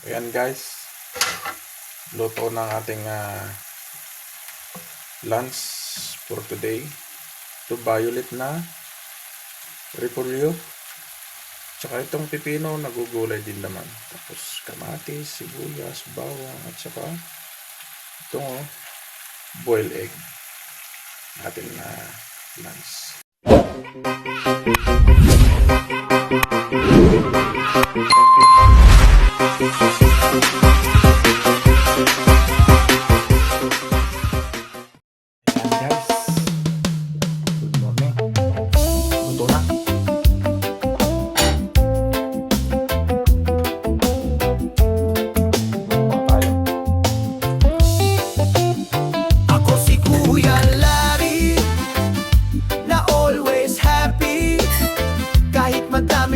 Ayan guys, luto ng ating lunch for today. Ito violet na repolyo, tsaka itong pipino nagugulay din naman. Tapos kamatis, sibuyas, bawang, at saka itong boiled egg ating lunch.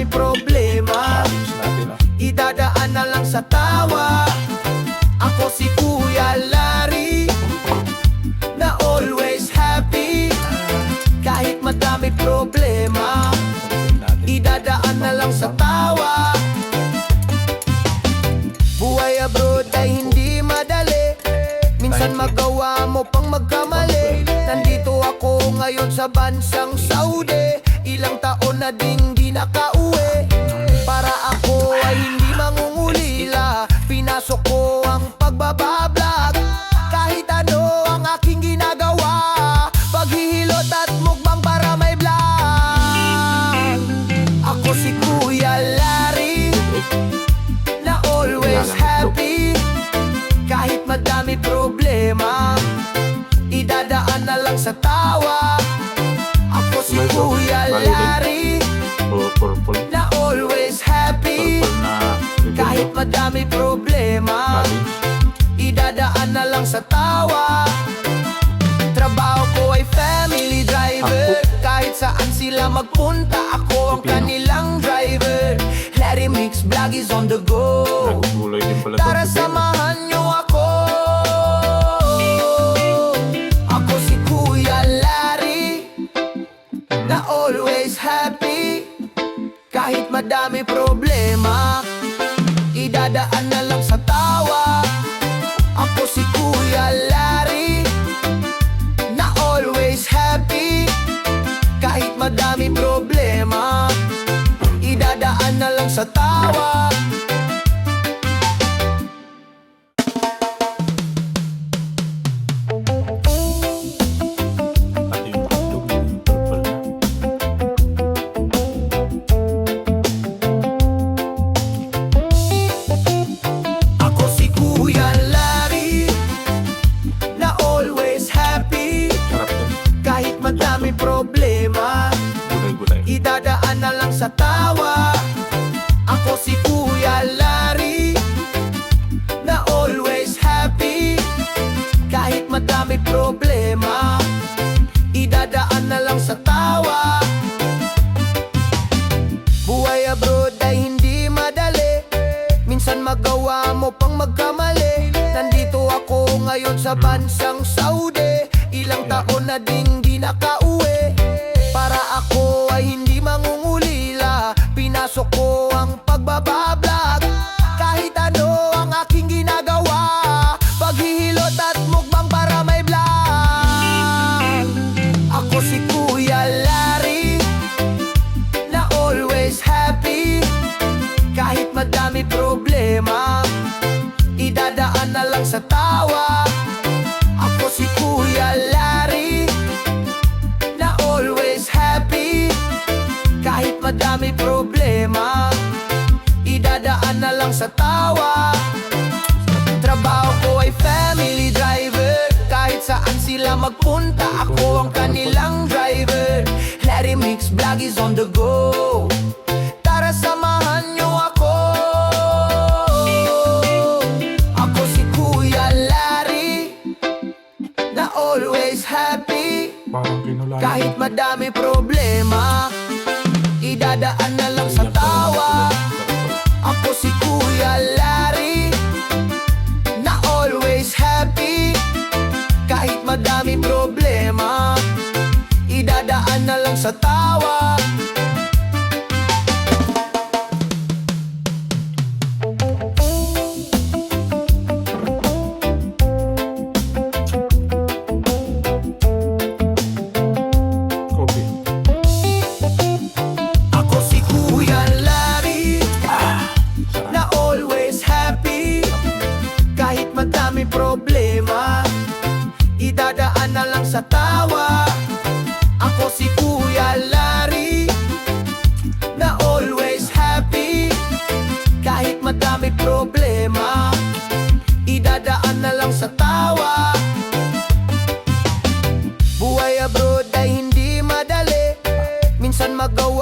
Problema, idadaan na lang sa tawa. Ako si Kuya Larry, na always happy. Kahit madami problema, idadaan na lang sa tawa. Buhay abroad ay hindi madali, minsan magawa mo pang magkamali. Nandito ako ngayon sa bansang Saudi, ilang taon na ding di nakauwi. Para ako ay hindi mangungulila, pinasok ko ang pagbabablog. Kahit ano ang aking ginagawa, paghihilot at mukbang para may vlog. Ako si Kuya Larry, na always happy. Kahit madami problema, idadaan na lang sa tawa. Ako si Kuya Larry, na always happy. Kahit madami problema, idadaan na lang sa tawa. Trabaho ko ay family driver, kahit saan sila magpunta, ako ang kanilang driver. Larry Mix Vlog is on the go, tara samahan nyo ako. Ako si Kuya Larry, na always happy. Kahit madami problema, idadaan na lang sa tawa. Ako si Kuya Larry, na always happy. Kahit madami problema, idadaan na lang sa tawa. Madami problema, idadaan na lang sa tawa. Ako si Kuya Larry, na always happy. Kahit madami problema, idadaan na lang sa tawa. Buhay abroad ay hindi madali, minsan magawa mo pang magkamali. Nandito ako ngayon sa bansang Saudi, ilang taon na ding di nakauwi. Para ako ay hindi mangungulila, pinasok ko ang pagbabablog. Kahit ano ang aking ginagawa, paghihilot at mukbang para may vlog. Ako si Kuya Larry, na always happy. Kahit madami problema, idadaan na lang sa tawa. Ako si Kuya Larry, na always happy. Kahit madami problema, idadaan na lang sa tawa. Trabaho ko ay family driver, kahit saan sila magpunta, ako ang kanilang driver. Larry Mix Vlog is on the go, tara samahan nyo ako. Ako si Kuya Larry, na always happy. Kahit madami problema, idadaan na lang sa tawa. Ako si Kuya Larry, na always happy. Kahit madami problema, idadaan na lang sa tawa.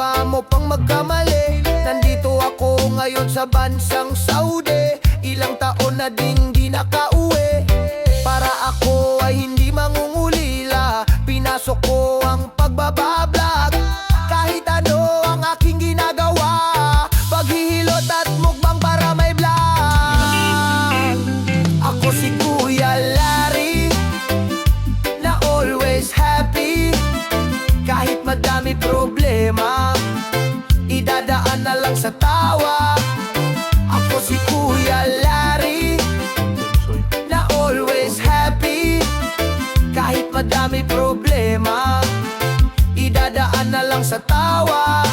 magawa mo pang magkamali. Nandito ako ngayon sa bansang Saudi. Ilang taon na ding di nakauwi. Para ako ay hindi mangungulila, pinasok ko ang pagbabablog. Kahit ano ang aking ginagawa, paghihilot at mukbang para may vlog. Ako si Kuya Larry, na always happy. Kahit madami problema, idadaan na lang sa tawa. Ako si Kuya Larry, na always happy. Kahit madami problema, idadaan na lang sa tawa.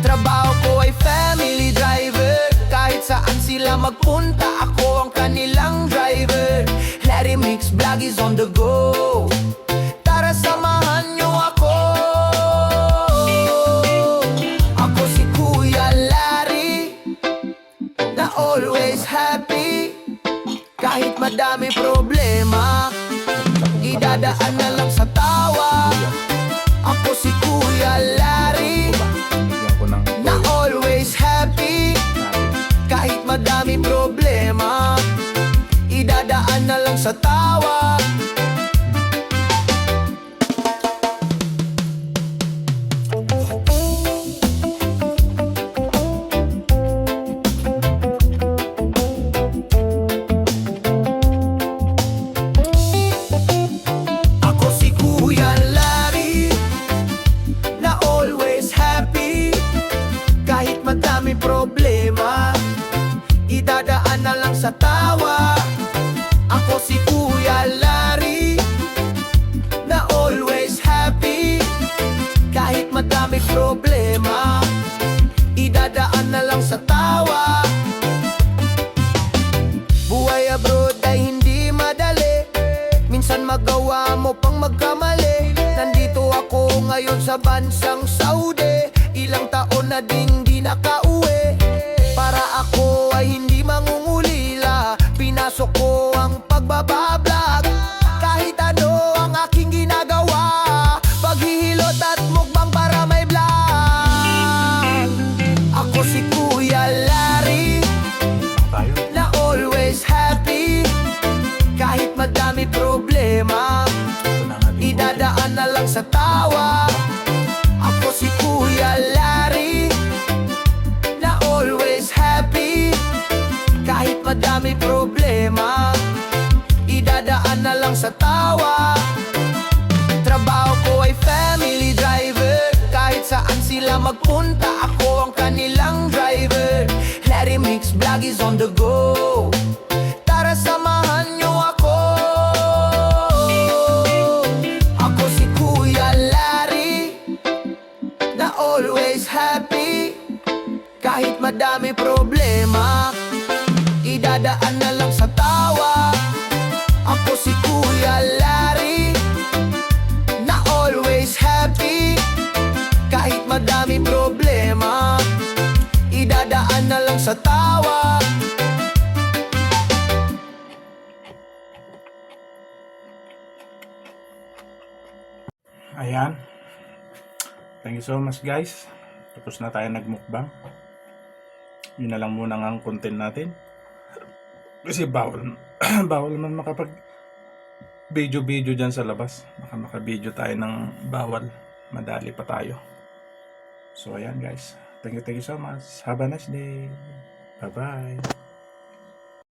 Trabaho ko ay family driver. Kahit saan sila magpunta, ako ang kanilang driver. Larry Mix Vlog is on the go. Tara samahan nyo ako. Ako si Kuya Larry, na always happy. Kahit madami problema, idadaan na lang sa tawa. Ako si Kuya Larry, Bigyan ko ng na always happy. Kahit madami problema, idadaan na lang sa tawa. Ako si Kuya Larry, na always happy. Kahit madami problema, idadaan na lang sa tawa. Ako si Kuya Larry, na always happy. Kahit madami problema, idadaan na lang sa tawa. Buhay abroad ay hindi madali. Minsan magawa mo pang magkamali. Nandito ako ngayon sa bansang Saudi. Ilang taon na ding di nakauwi. Para ako ay hindi mangungulila, pinasok ko ang pagbabablog. Kahit ano ang aking ginagawa, paghihilot at mukbang para may vlog. Ako si Kuya Larry, tayo. na always happy. Kahit madami problema, Ito na nga din. idadaan na lang sa tawa. Ako si Kuya Larry, na always happy. Kahit madami problema, idadaan na lang sa tawa. Trabaho ko ay family driver. Kahit saan sila magpunta, ako ang kanilang driver. Larry Mix Vlog is on the go. Tara samahan nyo ako. Ako si Kuya Larry, na always happy. Kahit madami problema, idadaan na lang sa tawa. Ako si Kuya Larry, na always happy. Kahit madami problema, idadaan na lang sa tawa. Ayan. Thank you so much guys. Tapos na tayo nagmukbang. Yun na lang muna ang content natin. Kasi bawal bawal naman makapag video dyan sa labas. Baka maka-video tayo ng bawal. Madali pa tayo. So ayan guys. Thank you so much. Have a nice day. Bye bye.